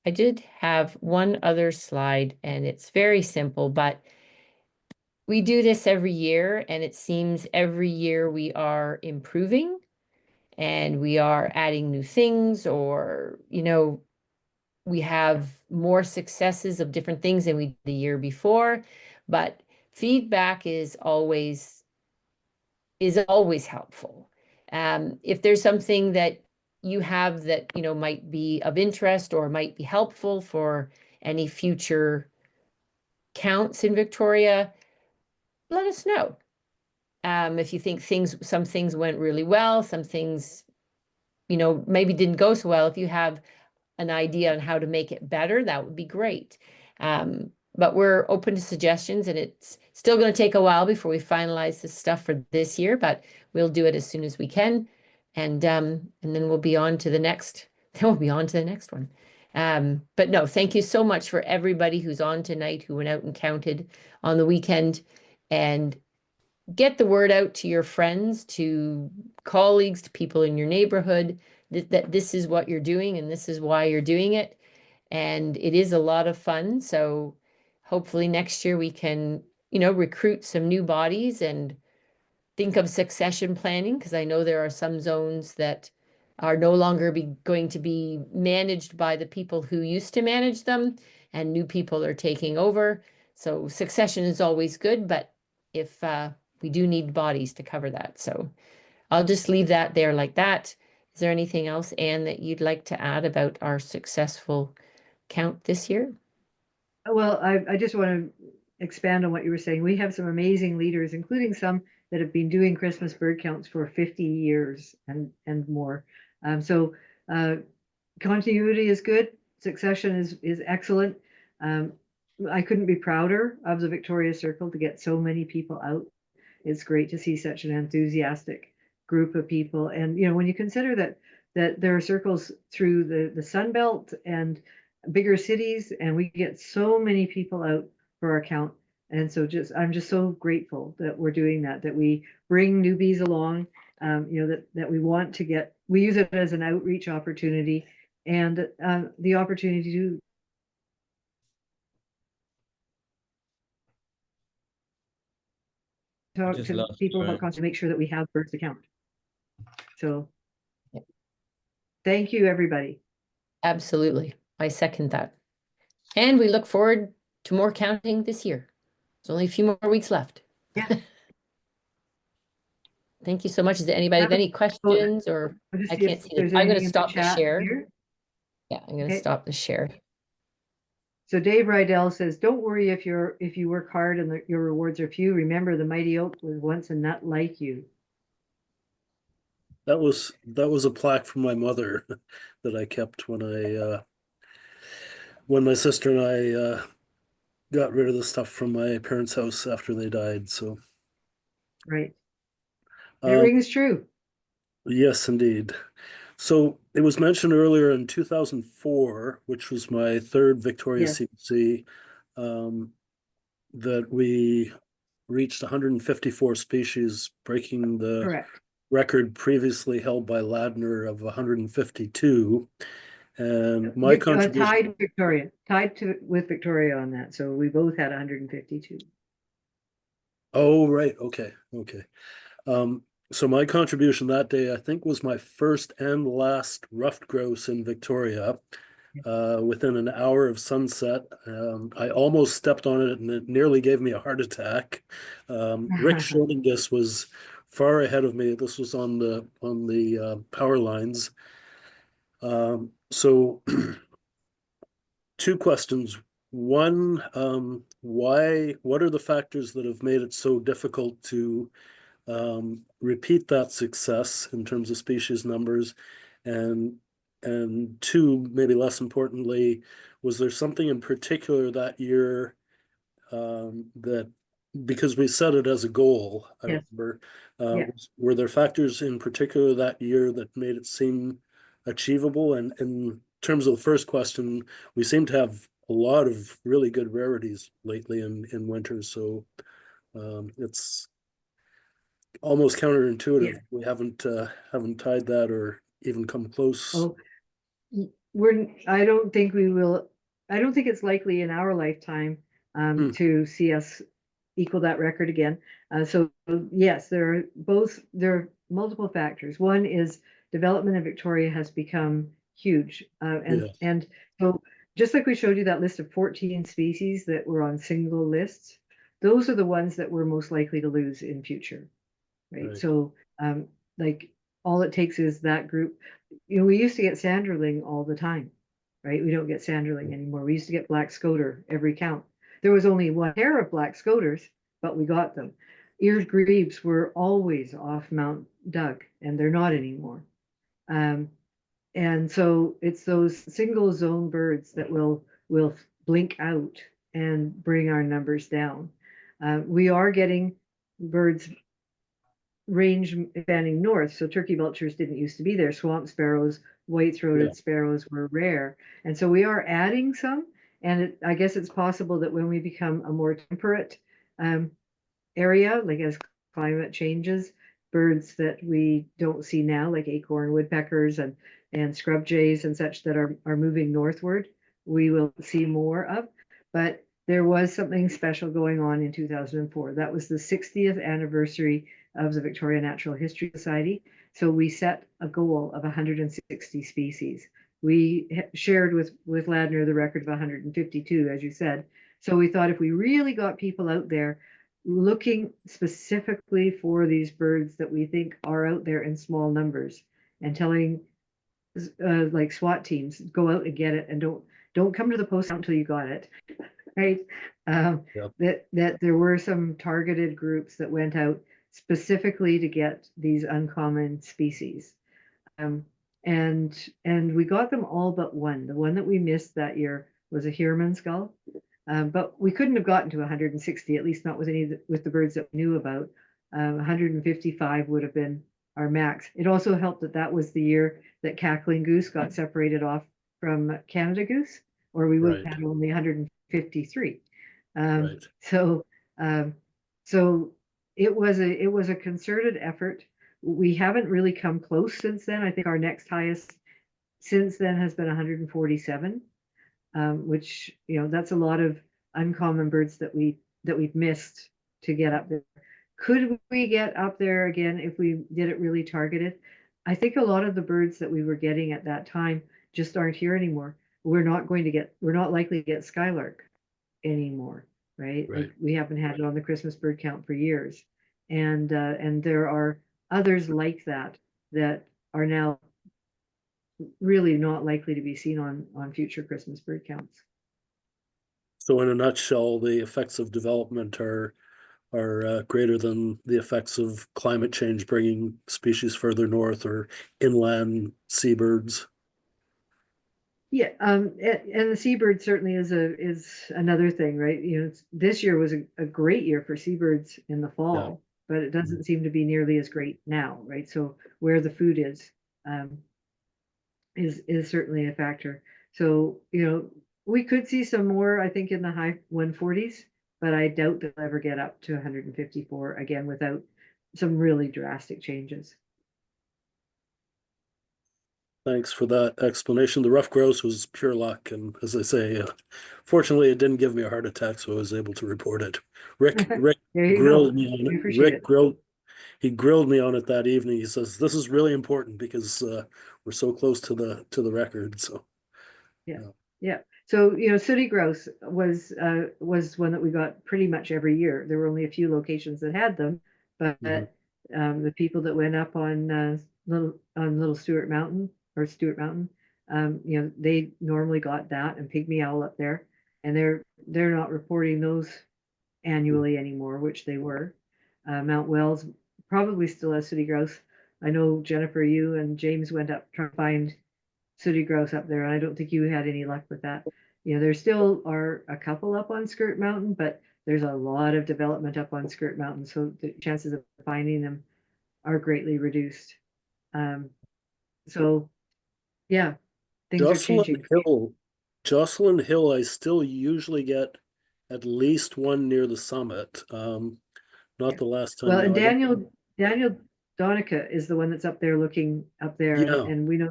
I did have one other slide and it's very simple, but we do this every year and it seems every year we are improving and we are adding new things, or, you know, we have more successes of different things than we did the year before, but feedback is always helpful. If there's something that you have that, you know, might be of interest or might be helpful for any future counts in Victoria, let us know. If you think some things went really well, some things, you know, maybe didn't go so well, if you have an idea on how to make it better, that would be great. But we're open to suggestions, and it's still going to take a while before we finalize this stuff for this year, but we'll do it as soon as we can. And then we'll be on to the next, then we'll be on to the next one. But no, thank you so much for everybody who's on tonight, who went out and counted on the weekend, and get the word out to your friends, to colleagues, to people in your neighborhood that this is what you're doing and this is why you're doing it. And it is a lot of fun. So hopefully next year we can, you know, recruit some new bodies and think of succession planning, because I know there are some zones that are no longer going to be managed by the people who used to manage them, and new people are taking over. So succession is always good, but if we do need bodies to cover that. So I'll just leave that there like that. Is there anything else, Anne, that you'd like to add about our successful count this year? Well, I just want to expand on what you were saying. We have some amazing leaders, including some that have been doing Christmas bird counts for 50 years and more. So continuity is good. Succession is excellent. I couldn't be prouder of the Victoria Circle to get so many people out. It's great to see such an enthusiastic group of people. And you know, when you consider that there are circles through the Sun Belt and bigger cities, and we get so many people out for our count. And so I'm just so grateful that we're doing that we bring newbies along, you know, that we want to get, we use it as an outreach opportunity, and the opportunity to talk just to lost people you, about Anne. cost to make sure that we have birds to count. So Yeah. thank you, everybody. Absolutely. I second that. And we look forward to more counting this year. There's only a few more weeks left. Yeah. Thank you so much. Does anybody have any questions, or I'll just I see if can't see there's them. I'm going anything to in the stop the chat share. here. Yeah, I'm going to Okay. stop the share. So Dave Rydell says, "Don't worry if you work hard and your rewards are few. Remember, the mighty oak was once a nut like you." That was a plaque from my mother that I kept when my sister and I got rid of the stuff from my parents' house after they died. So Right. It um, rings true. yes, indeed. So it was mentioned earlier in 2004, which was my third Victoria Yes. CBC, that we reached 154 species, breaking the Correct. record previously held by Ladner of 152. And my contribution, tied with Victoria on that. So we both had 152. oh, right. Okay. So my contribution that day, I think, was my first and last ruffed grouse in Victoria. Within an hour of sunset, I almost stepped on it and it nearly gave me a heart attack. Rick Schrodingus was far ahead of me. This was on the power lines. So two questions. One, what are the factors that have made it so difficult to repeat that success in terms of species numbers? And two, maybe less importantly, was there something in particular that year that, because we set it as a goal, I Yes. remember, Yeah. were there factors in particular that year that made it seem achievable? And in terms of the first question, we seem to have a lot of really good rarities lately in winter, so it's almost counterintuitive. Yeah. We haven't tied that or even come close. Oh, I don't think we will. I don't think it's likely in our lifetime to see us equal that record again. So yes, there are multiple factors. One is development in Victoria has become huge, and so just like we showed you that list of 14 species that were on single lists, those are the ones that we're most likely to lose in future, right? So like all it takes is that group. You know, we used to get sanderling all the time, right? We don't get sanderling anymore. We used to get black scoter every count. There was only one pair of black scoters, but we got them. Eared grebes were always off Mount Doug, and they're not anymore. And so it's those single zone birds that will blink out and bring our numbers down. We are getting birds range expanding north. So turkey vultures didn't used to be there. Swamp sparrows, white-throated sparrows were rare. And so we are adding some. And I guess it's possible that when we become a more temperate area, like as climate changes, birds that we don't see now, like acorn woodpeckers and scrub jays and such that are moving northward, we will see more of. But there was something special going on in 2004. That was the 60th anniversary of the Victoria Natural History Society. So we set a goal of 160 species. We shared with Ladner the record of 152, as you said. So we thought if we really got people out there looking specifically for these birds that we think are out there in small numbers, and telling like SWAT teams, go out and get it, and don't come to the post until you got it, right? That there were some targeted groups that went out specifically to get these uncommon species. And we got them all but one. The one that we missed that year was a Heermann gull. But we couldn't have gotten to 160, at least not with with the birds that we knew about. 155 would have been our max. It also helped that that was the year that cackling goose got separated off from Canada goose, or we would have had only 153. Right. So it was a concerted effort. We haven't really come close since then. I think our next highest since then has been 147. Which, you know, that's a lot of uncommon birds that we've missed to get up there. Could we get up there again if we did it really targeted? I think a lot of the birds that we were getting at that time just aren't here anymore. We're not likely to get skylark anymore, right? Like we haven't had it on the Christmas bird count for years. And there are others like that are now really not likely to be seen on future Christmas bird counts. So in a nutshell, the effects of development are greater than the effects of climate change bringing species further north or inland seabirds. Yeah, and the seabird certainly is another thing, right? You know, this year was a great year for seabirds in the fall, but it doesn't seem to be nearly as great now, right? So where the food is certainly a factor. So, you know, we could see some more, I think, in the high 140s, but I doubt they'll ever get up to 154 again without some really drastic changes. Thanks for that explanation. The rough grouse was pure luck, and as I say, fortunately, it didn't give me a heart attack, so I was able to report it. Rick grilled me on it. Rick grilled me on it that evening. He says, "This is really important because we're so close to the record." So yeah. So, you know, sooty grouse was one that we got pretty much every year. There were only a few locations that had them, but the people that went up on Little Stewart Mountain, you know, they normally got that and pygmy owl up there, and they're not reporting those annually anymore, which they were. Mount Wells probably still has sooty grouse. I know Jennifer, you and James went up trying to find sooty grouse up there, and I don't think you had any luck with that. You know, there still are a couple up on Skirt Mountain, but there's a lot of development up on Skirt Mountain, so the chances of finding them are greatly reduced. So yeah, things are changing. Jocelyn Hill, I still usually get at least one near the summit. Not the last time. Well, and Daniel Donica is the one that's up there looking up there, and we know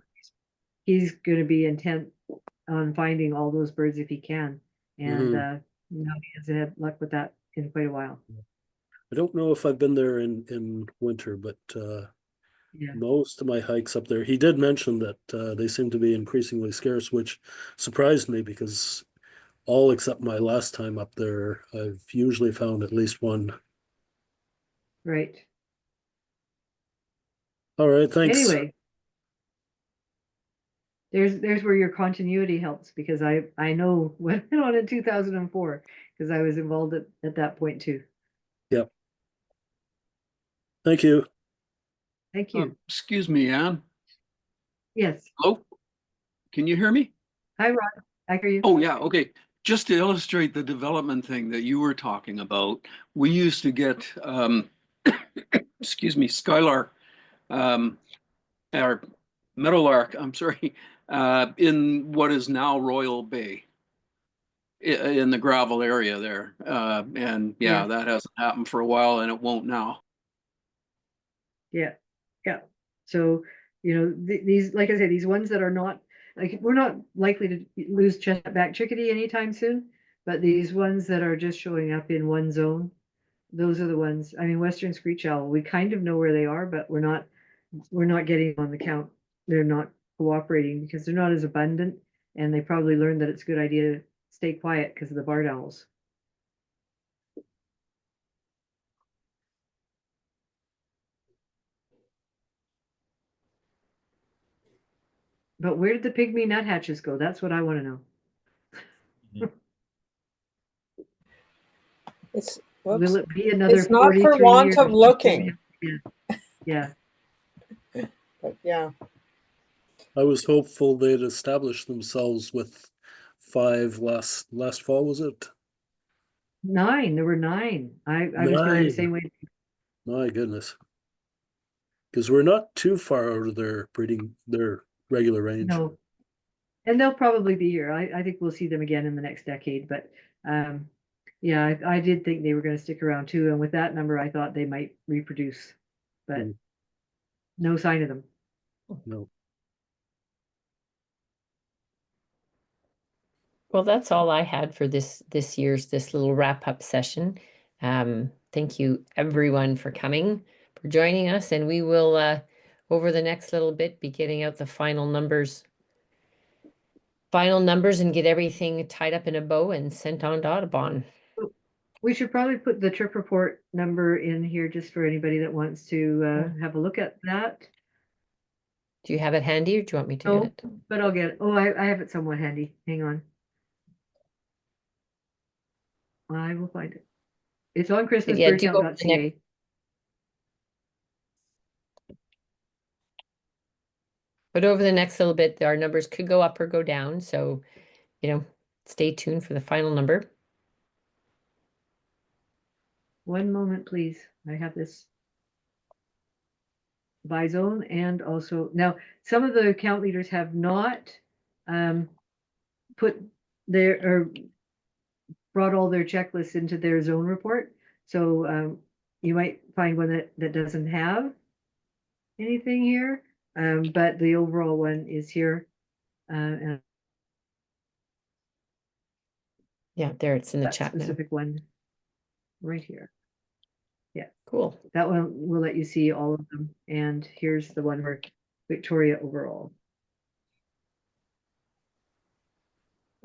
he's going to be intent on finding all those birds if he can, and now he hasn't had luck with that in quite a while. I don't know if I've been there in winter, but most of my hikes up there, he did mention that they seem to be increasingly scarce, which surprised me because all except my last time up there, I've usually found at least one. Right. All right, thanks. Anyway, there's where your continuity helps, because I know what went on in 2004 because I was involved at that point too. Yep. Thank you. Thank you. Excuse me, Anne. Yes. Hello? Can you hear me? Hi, Rod. I hear you. Oh, yeah. Okay. Just to illustrate the development thing that you were talking about, we used to get, excuse me, skylark, or meadowlark, I'm sorry, in what is now Royal Bay, in the gravel area there. And yeah, that hasn't happened for a while, and it won't now. Yeah. So, you know, these, like I said, these ones that are not, like, we're not likely to lose chestnut-back chickadee anytime soon, but these ones that are just showing up in one zone, those are the ones. I mean, Western Screech Owl, we kind of know where they are, but we're not getting on the count. They're not cooperating because they're not as abundant, and they probably learned that it's a good idea to stay quiet because of the barred owls. But where did the pygmy nuthatches go? That's what I want to know. It's, Will whoops. it be another It's not for 43 want years? of looking, Yeah. but yeah. I was hopeful they'd establish themselves with 5 last fall, was it? 9. There were 9. I was feeling the 9. same way. My goodness. Because we're not too far out of their regular range. No. And they'll probably be here. I think we'll see them again in the next decade. But yeah, I did think they were going to stick around too. And with that number, I thought they might reproduce. But Mm. no sign of them. No. Well, that's all I had for this year's little wrap up session. Thank you everyone for coming, for joining us, and we will over the next little bit be getting out the final numbers and get everything tied up in a bow and sent on to Audubon. We should probably put the trip report number in here just for anybody that wants to have a look at that. Do you have it handy, or do you want me to No, get it? but I'll get it. Oh, I have it somewhat handy. Hang on. I will find it. It's on Yeah, do go over the christmasbirdcount.ca. But over the next little bit, our numbers could go up or go down. So, stay tuned for the final number. One moment, please. I have this by zone, and also now some of the count leaders have not put their or brought all their checklists into their zone report. So you might find one that doesn't have anything here, but the overall one is here. And Yeah, there it's in the that chat now. specific one right here. Cool. That one will let you see all of them. And here's the one for Victoria overall.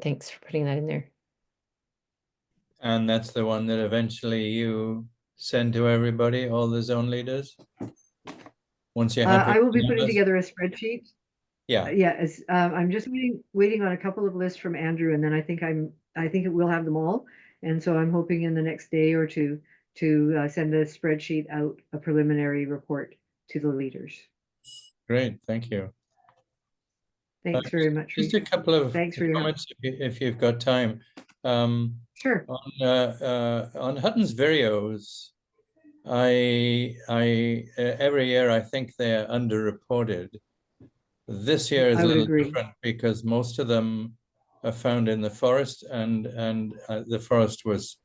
Thanks for putting that in there. And that's the one that eventually you send to everybody, all the zone leaders? Once you have I will be putting together a spreadsheet. Yeah. Yeah, I'm just waiting on a couple of lists from Andrew, and then I think it will have them all. And so I'm hoping in the next day or two to send a spreadsheet out, a preliminary report to the leaders. Great, thank you. Thanks very much. Just a couple of Thanks for your help. comments if you've got time. Sure. On Hutton's Vireos, I every year I think they're underreported. This year is I a would little agree. different because most of them are found in the forest, and the forest was,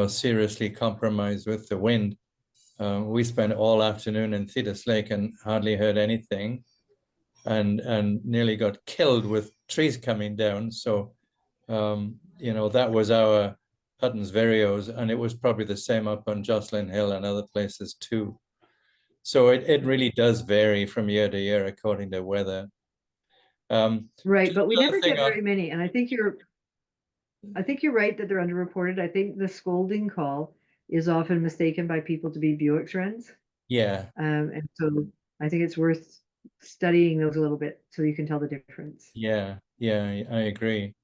seriously compromised with the wind. We spent all afternoon in Thetis Lake and hardly heard anything, and nearly got killed with trees coming down. So, that was our Hutton's Vireos, and it was probably the same up on Jocelyn Hill and other places too. So it really does vary from year to year according to weather. Right, but we another never thing get very many, and I think you're right that they're underreported. I think the scolding call is often mistaken by people to be Bewick's wrens. Yeah. And so I think it's worth studying those a little bit so you can tell the difference. Yeah, I agree.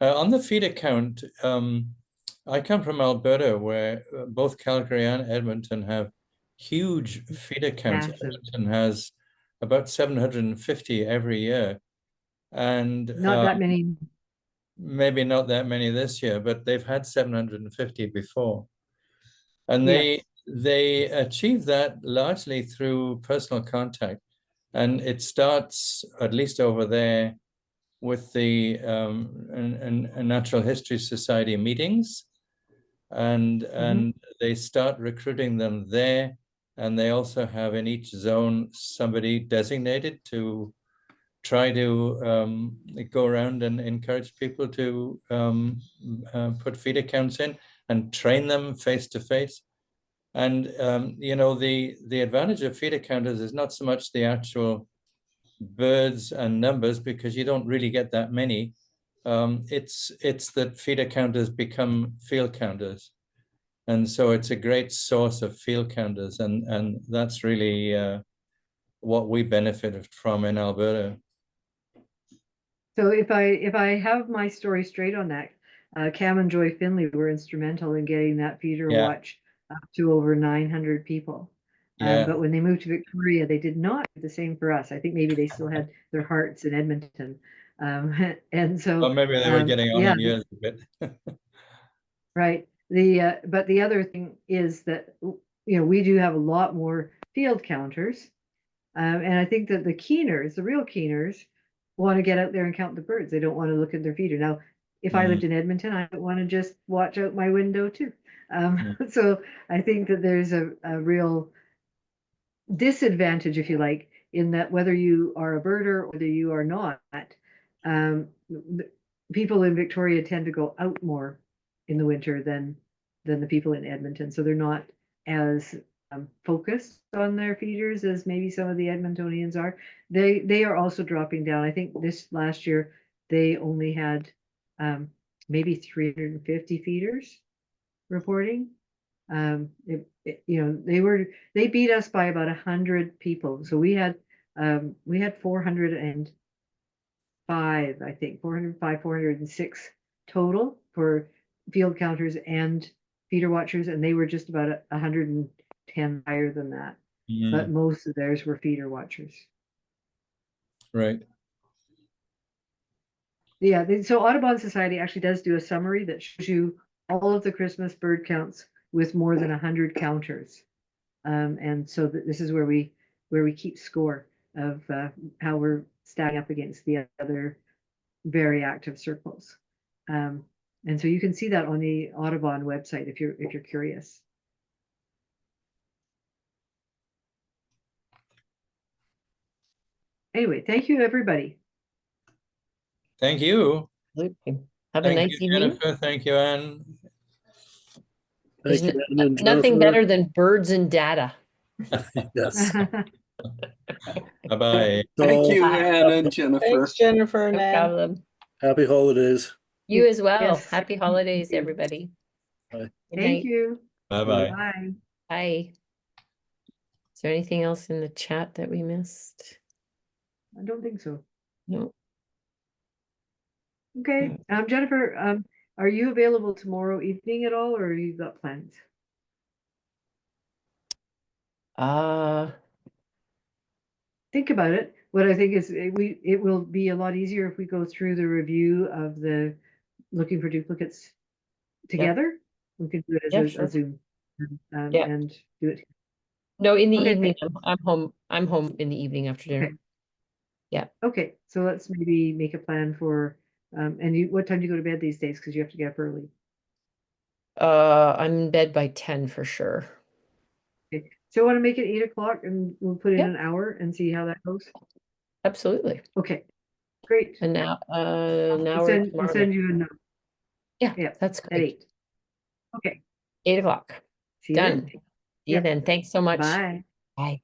On the feeder count, I come from Alberta, where both Calgary and Edmonton have huge feeder counts. Massive. Edmonton has about 750 every year. And Not that many. maybe not that many this year, but they've had 750 before. And Yes. they achieve that largely through personal contact. And it starts, at least over there, with the Natural History Society meetings. And they start recruiting them there. And they also have in each zone somebody designated to try to go around and encourage people to put feeder counts in and train them face to face. And you know, the advantage of feeder counters is not so much the actual birds and numbers, because you don't really get that many. It's that feeder counters become field counters, and so it's a great source of field counters, and that's really what we benefited from in Alberta. So if I have my story straight on that, Cam and Joy Finley were instrumental in getting that feeder Yeah. watch up to over 900 people. Yeah. But when they moved to Victoria, they did not do the same for us. I think maybe they still had their hearts in Edmonton. And so Well, maybe they were getting on yeah, in years a bit. right. But the other thing is that, you know, we do have a lot more field counters. And I think that the keeners, the real keeners, want to get out there and count the birds. They don't want to look at their feeder. Now, if I lived in Edmonton, I would want to just watch out my window too. So I think that there's a real disadvantage, if you like, in that whether you are a birder or whether you are not, people in Victoria tend to go out more in the winter than the people in Edmonton. So they're not as focused on their feeders as maybe some of the Edmontonians are. They are also dropping down. I think this last year they only had maybe 350 feeders reporting. You know, they beat us by about 100 people. So we had 405, I think 405, 406 total for field counters and feeder watchers, and they were just about 110 higher than that. But most of theirs were feeder watchers. Right. Yeah, so Audubon Society actually does do a summary that shows you all of the Christmas bird counts with more than 100 counters. And so this is where we keep score of how we're stacking up against the other very active circles. And so you can see that on the Audubon website if you're curious. Anyway, thank you, everybody. Thank you. Absolutely. Have a Thank nice you, evening. Jennifer. Thank you, Anne. There's Thank you, Ann and nothing Jennifer. better than birds and data. Yes. Bye-bye. Thank So, you, Ann and Jennifer. Thanks, Jennifer and No Ann. problem. happy holidays. You as well. Yes. Happy holidays, Thank you. everybody. Bye. Good Thank night. you. Bye-bye. Bye. Bye. Is there anything else in the chat that we missed? I don't think so. No. Okay. Jennifer, are you available tomorrow evening at all, or you got plans? Think about it. What I think is it will be a lot easier if we go through the review of the looking for duplicates together. We could do it as Yeah, a sure. Zoom Yeah. and do it. No, in the Okay. evening. I'm home. I'm home in the evening after dinner. Okay. Yeah. Okay, so let's maybe make a plan for and what time do you go to bed these days? Because you have to get up early. I'm in bed by 10 for sure. Okay. So I want to make it 8 o'clock and we'll put in Yeah. an hour and see how that goes. Absolutely. Okay, great. And now, I'll now send, tomorrow. I'll send you a note. Yeah, Yeah, that's at great. 8. Okay, 8 o'clock. see you then. Done. See you Yeah. then. Thanks so much. Bye. Bye.